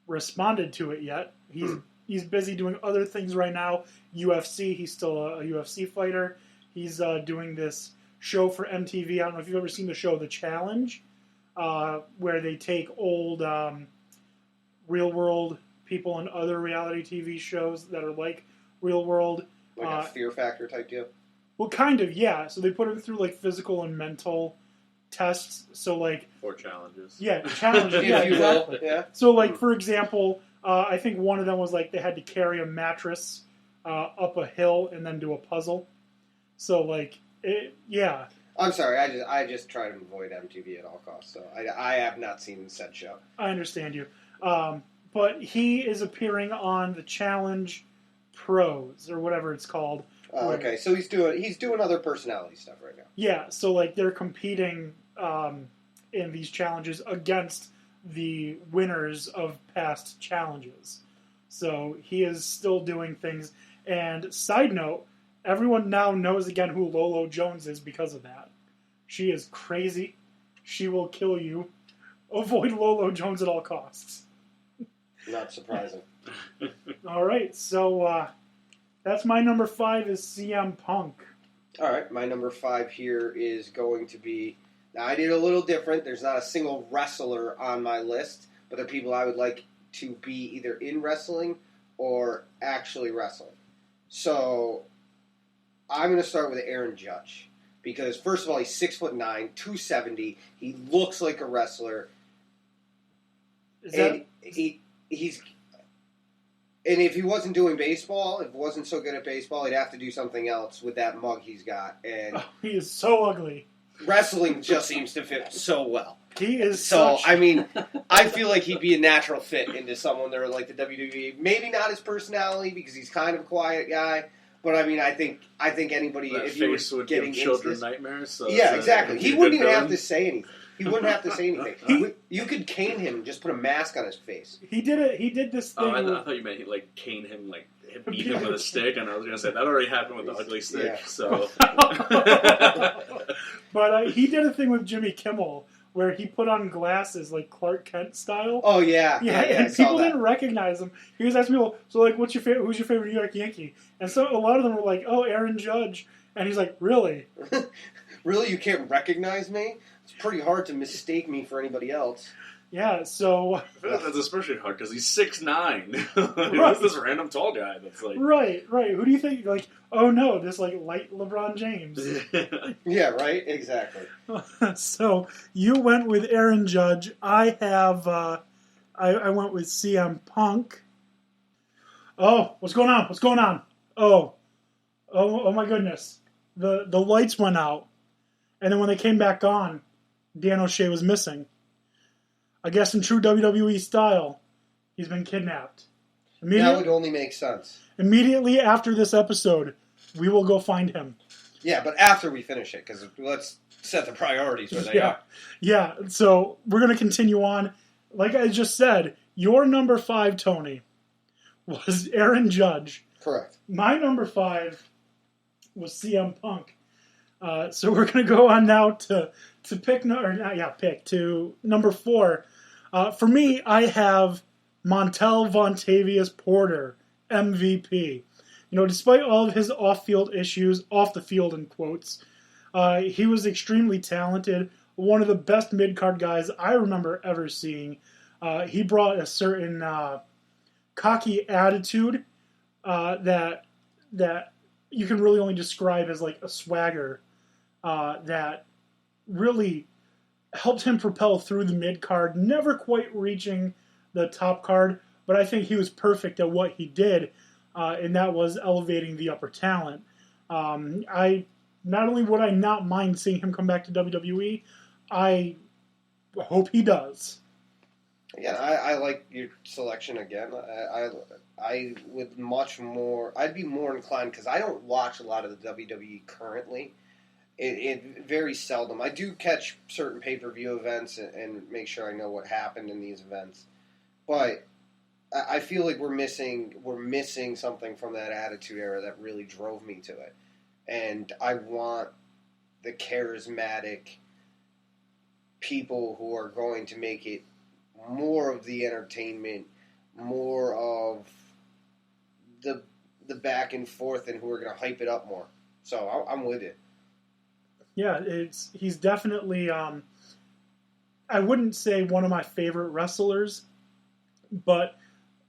responded to it yet. He's busy doing other things right now. UFC, he's still a UFC fighter. He's doing this show for MTV. I don't know if you've ever seen the show The Challenge, where they take old real world people in other reality TV shows that are like real world. Like a Fear Factor type deal? Well, kind of, yeah. So they put them through like physical and mental tests. So like... Or challenges. Yeah, challenges. Yeah, exactly. Yeah. So like, for example, I think one of them was like they had to carry a mattress up a hill and then do a puzzle. So like, yeah. I'm sorry, I just try to avoid MTV at all costs, so I have not seen said show. I understand you. But he is appearing on the Challenge Pros, or whatever it's called. Oh, okay, so he's doing other personality stuff right now. Yeah, so like they're competing in these challenges against the winners of past challenges. So he is still doing things. And side note, everyone now knows again who Lolo Jones is because of that. She is crazy. She will kill you. Avoid Lolo Jones at all costs. Not surprising. All right, so that's my number 5 is CM Punk. All right, my number 5 here is going to be... Now, I did a little different. There's not a single wrestler on my list, but they're people I would like to be either in wrestling or actually wrestling. So, I'm going to start with Aaron Judge. Because, first of all, he's 6'9", 270. He looks like a wrestler. And he's... And if he wasn't doing baseball, if he wasn't so good at baseball, he'd have to do something else with that mug he's got. And he is so ugly. Wrestling just seems to fit so well. He is so. I mean, I feel like he'd be a natural fit into someone that are like the WWE. Maybe not his personality because he's kind of a quiet guy. But I mean, I think anybody that if you were getting children into this, nightmares. So yeah, exactly. He wouldn't even have to say anything. He wouldn't have to say anything. You could cane him and just put a mask on his face. He did it. He did this thing. Oh, I thought you meant he'd like cane him, like beat him with a stick, and I was going to say that already happened with the ugly stick. Yeah. So, but he did a thing with Jimmy Kimmel where he put on glasses like Clark Kent style. Oh yeah, and people didn't recognize him. He was asking people, so like, what's your favorite? Who's your favorite New York Yankee? And so a lot of them were like, oh, Aaron Judge, and he's like, really? Really, you can't recognize me? It's pretty hard to mistake me for anybody else. Yeah, so... I feel like that's especially hard because he's 6'9". Right. Who's this random tall guy that's like... Right. Who do you think, like, oh no, this like light LeBron James. Yeah, right? Exactly. So, you went with Aaron Judge. I have, I went with CM Punk. Oh, what's going on? Oh my goodness. The lights went out. And then when they came back on, Dan O'Shea was missing. I guess in true WWE style, he's been kidnapped. That would only make sense. Immediately after this episode, we will go find him. Yeah, but after we finish it, because let's set the priorities where they are. Yeah, so we're going to continue on. Like I just said, your number 5, Tony, was Aaron Judge. Correct. My number 5 was CM Punk. So we're going to go on now to number 4. For me, I have Montel Vontavious Porter, MVP. Despite all of his off-field issues, off the field in quotes, he was extremely talented. One of the best mid-card guys I remember ever seeing. He brought a certain cocky attitude that you can really only describe as like a swagger that really helped him propel through the mid-card, never quite reaching the top card, but I think he was perfect at what he did, and that was elevating the upper talent. Not only would I not mind seeing him come back to WWE, I hope he does. Yeah, I like your selection again. I would much more... I'd be more inclined, because I don't watch a lot of the WWE currently. It very seldom. I do catch certain pay-per-view events and make sure I know what happened in these events. But I feel like we're missing something from that Attitude Era that really drove me to it. And I want the charismatic people who are going to make it more of the entertainment more of the back and forth and who are going to hype it up more. So I'm with you. Yeah, he's definitely. I wouldn't say one of my favorite wrestlers, but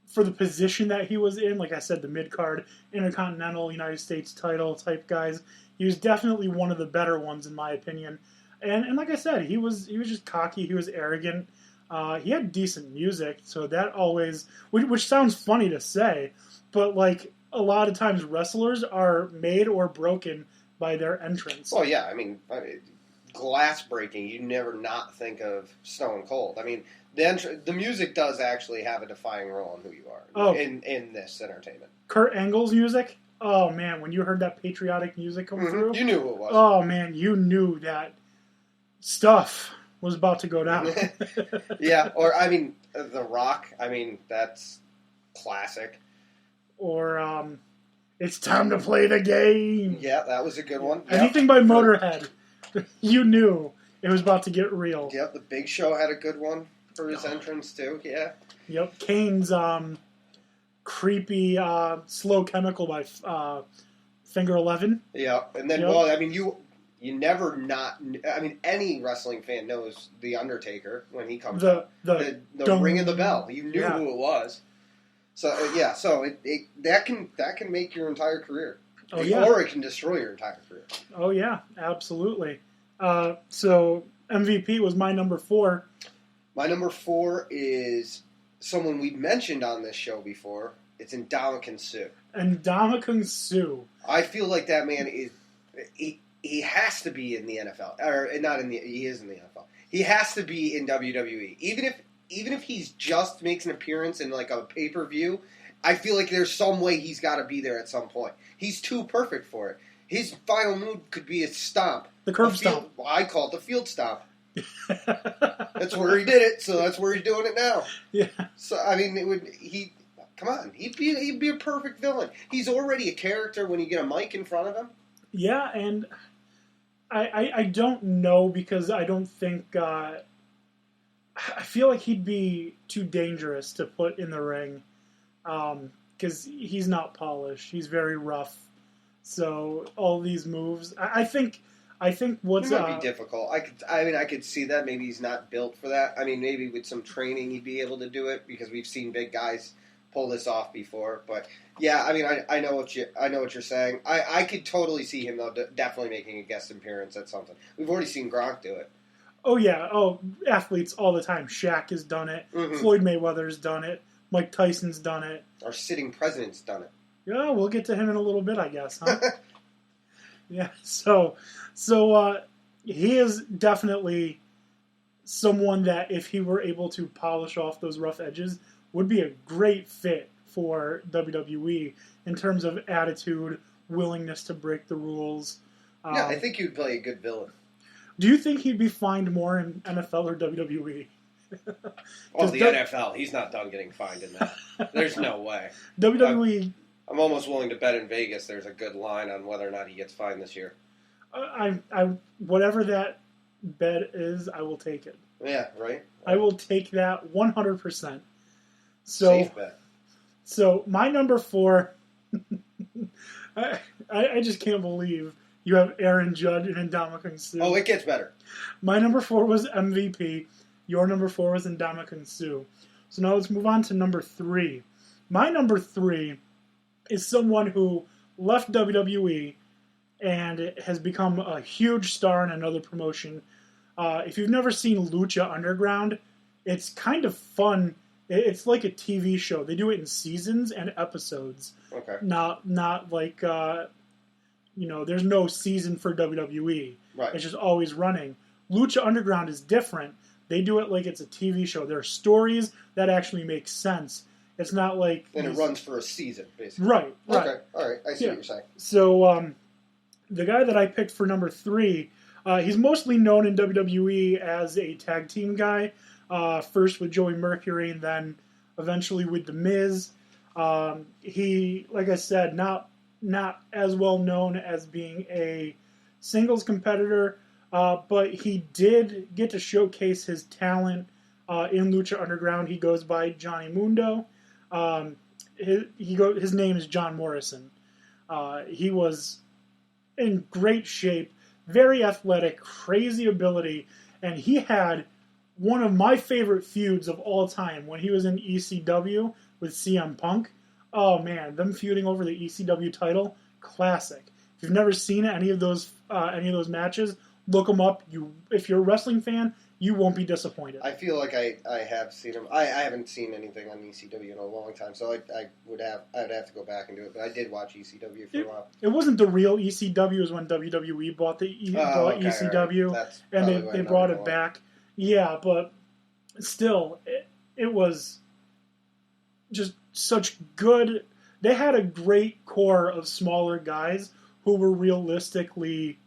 for the position that he was in, like I said, the mid card, Intercontinental, United States title type guys, he was definitely one of the better ones in my opinion. And like I said, he was just cocky. He was arrogant. He had decent music, so that always, which sounds funny to say, but like a lot of times wrestlers are made or broken by their entrance. Well, yeah, I mean glass breaking, you never not think of Stone Cold. I mean, the music does actually have a defining role in who you are in this entertainment. Kurt Angle's music, oh man, when you heard that patriotic music come through, you knew who it was. Oh man, you knew that stuff was about to go down. Yeah, or I mean, The Rock, I mean, that's classic. Or It's Time to Play the Game. Yeah, that was a good one. Anything by Motorhead. You knew it was about to get real. Yep, the Big Show had a good one for his entrance too. Yeah. Yep, Kane's creepy Slow Chemical by Finger 11. Yeah, and then well, I mean you never not. I mean any wrestling fan knows the Undertaker when he comes up. The ring of the bell. You knew who it was. So so that can make your entire career. Oh, yeah. Or it can destroy your entire career. Oh, yeah, absolutely. So MVP was my number 4. My number 4 is someone we've mentioned on this show before. It's Ndamukong Suh. Ndamukong Suh. I feel like that man is... He has to be in the NFL. Or not in the... He is in the NFL. He has to be in WWE. Even if he's just makes an appearance in like a pay-per-view... I feel like there's some way he's got to be there at some point. He's too perfect for it. His final move could be a stomp. The curb stomp. I call it the field stomp. That's where he did it, so that's where he's doing it now. Yeah. So, I mean, come on. He'd be a perfect villain. He's already a character when you get a mic in front of him. Yeah, and I don't know because I don't think... I feel like he'd be too dangerous to put in the ring. Because he's not polished. He's very rough. So all these moves, I think what's... It might be difficult. I could see that. Maybe he's not built for that. I mean, maybe with some training he'd be able to do it because we've seen big guys pull this off before. But yeah, I mean, I know what you're saying. I could totally see him though, definitely making a guest appearance at something. We've already seen Gronk do it. Oh yeah. Oh, athletes all the time. Shaq has done it. Mm-hmm. Floyd Mayweather's done it. Mike Tyson's done it. Our sitting president's done it. Yeah, we'll get to him in a little bit, I guess, huh? Yeah, so he is definitely someone that if he were able to polish off those rough edges, would be a great fit for WWE in terms of attitude, willingness to break the rules. Yeah, I think he'd play a good villain. Do you think he'd be fined more in NFL or WWE? Oh, the NFL. He's not done getting fined in that. There's no way. WWE... I'm almost willing to bet in Vegas there's a good line on whether or not he gets fined this year. Whatever that bet is, I will take it. Yeah, right? I will take that 100%. Safe bet. So my number 4, I just can't believe you have Aaron Judge and Ndamukong Suh. Oh, it gets better. My number 4 was MVP. Your number 4 was Ndamukong Suh. So now let's move on to number 3. My number 3 is someone who left WWE and has become a huge star in another promotion. If you've never seen Lucha Underground, it's kind of fun. It's like a TV show. They do it in seasons and episodes. Okay. Not like, there's no season for WWE. Right. It's just always running. Lucha Underground is different. They do it like it's a TV show. There are stories that actually make sense. It's not like... And it runs for a season, basically. Right. Okay, all right. I see what you're saying. So, the guy that I picked for number 3, he's mostly known in WWE as a tag team guy. First with Joey Mercury and then eventually with The Miz. He, like I said, not as well known as being a singles competitor, but he did get to showcase his talent in Lucha Underground. He goes by Johnny Mundo. His name is John Morrison. He was in great shape, very athletic, crazy ability, and he had one of my favorite feuds of all time when he was in ECW with CM Punk. Oh man, them feuding over the ECW title, classic. If you've never seen any of those matches, look them up. If you're a wrestling fan, you won't be disappointed. I feel like I have seen him. I haven't seen anything on ECW in a long time, so I would have to go back and do it. But I did watch ECW for a while. It wasn't the real ECW. It was when WWE bought ECW, right. and they brought it back. Yeah, but still, it was just such good. They had a great core of smaller guys who were realistically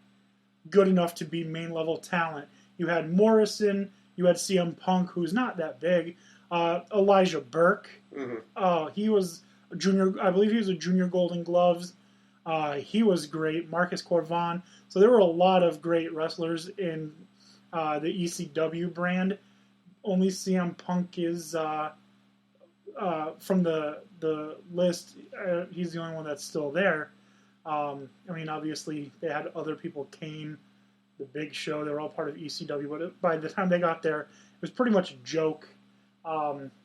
good enough to be main level talent. You had Morrison, you had CM Punk, who's not that big, Elijah Burke. Mm-hmm. He was a junior. I believe he was a junior Golden Gloves. He was great. Marcus Corvan. So there were a lot of great wrestlers in the ECW brand. Only CM Punk is from the list. He's the only one that's still there. I mean, obviously they had other people. Kane, the Big Show. They were all part of ECW, but by the time they got there, it was pretty much a joke.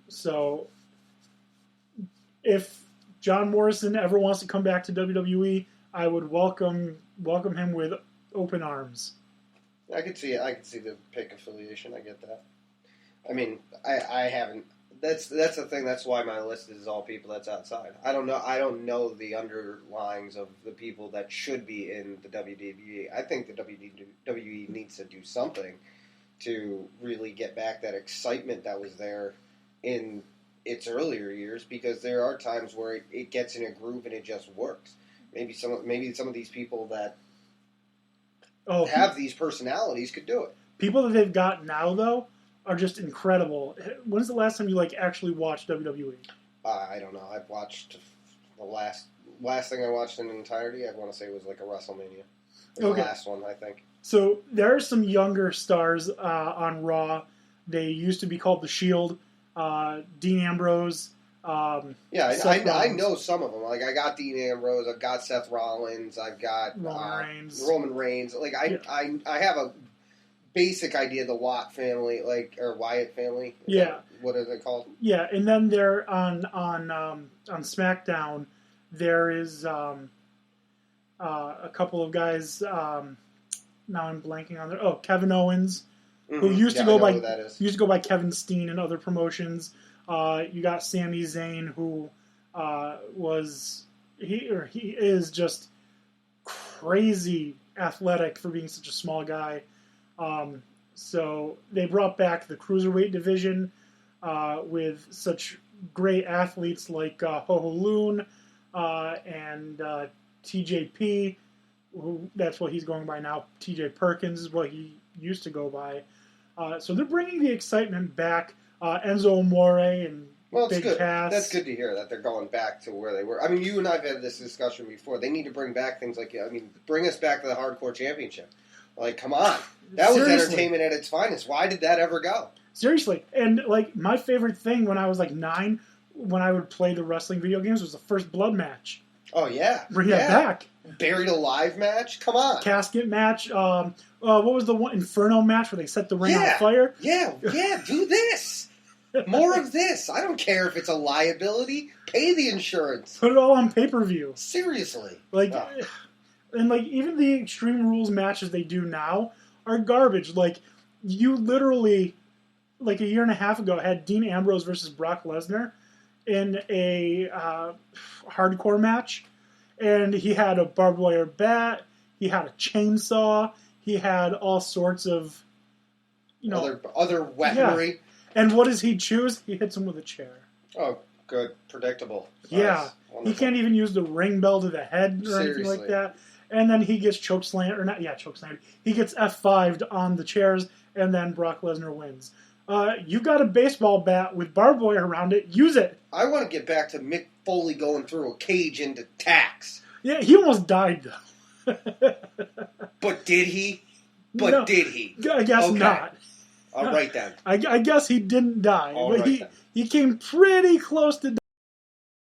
So if John Morrison ever wants to come back to WWE, I would welcome him with open arms. I could see it. I could see the pick affiliation. I get that. I mean, I haven't. That's the thing. That's why my list is all people that's outside. I don't know the underlyings of the people that should be in the WWE. I think the WWE needs to do something to really get back that excitement that was there in its earlier years, because there are times where it gets in a groove and it just works. Maybe some of these people that have these personalities could do it. People that they've got now, though, are just incredible. When's the last time you actually watched WWE? I don't know. I've watched the last thing I watched in entirety. I want to say was like a WrestleMania. The last one, I think. So there are some younger stars on Raw. They used to be called the Shield. Dean Ambrose. I know some of them. Like, I got Dean Ambrose. I've got Seth Rollins. I've got Roman Reigns. Like, I have a basic idea of the Watt family, or Wyatt family. What are they called? Yeah, and then there on SmackDown, there is a couple of guys. Now I'm blanking on there. Kevin Owens, who used to go by Kevin Steen in other promotions. You got Sami Zayn, who he is just crazy athletic for being such a small guy. So they brought back the cruiserweight division with such great athletes like Ho Loon and TJP. That's what he's going by now. TJ Perkins is what he used to go by. So they're bringing the excitement back. Enzo Amore and Big Cass. That's good to hear that they're going back to where they were. I mean, you and I have had this discussion before. They need to bring back things like, bring us back to the Hardcore Championship. Like, come on. That was entertainment at its finest. Why did that ever go? Seriously. And, my favorite thing when I was, 9, when I would play the wrestling video games, was the First Blood match. Oh, yeah. Bring that back. Buried Alive match? Come on. Casket match. What was the one? Inferno match where they set the ring on fire? Yeah, do this. More of this. I don't care if it's a liability. Pay the insurance. Put it all on pay-per-view. Seriously. And even the Extreme Rules matches they do now are garbage. You literally, a year and a half ago, had Dean Ambrose versus Brock Lesnar in a hardcore match. And he had a barbed wire bat. He had a chainsaw. He had all sorts of, other weaponry. Yeah. And what does he choose? He hits him with a chair. Oh, good. Predictable. Yeah. Nice. He can't even use the ring bell to the head or anything like that. And then he gets chokeslammed. He gets F5'd on the chairs, and then Brock Lesnar wins. You got a baseball bat with barbed wire around it. Use it. I want to get back to Mick Foley going through a cage into tacks. Yeah, he almost died, though. But did he? Did he? I guess not. All right, then. I guess he didn't die. All but right, he came pretty close to dying.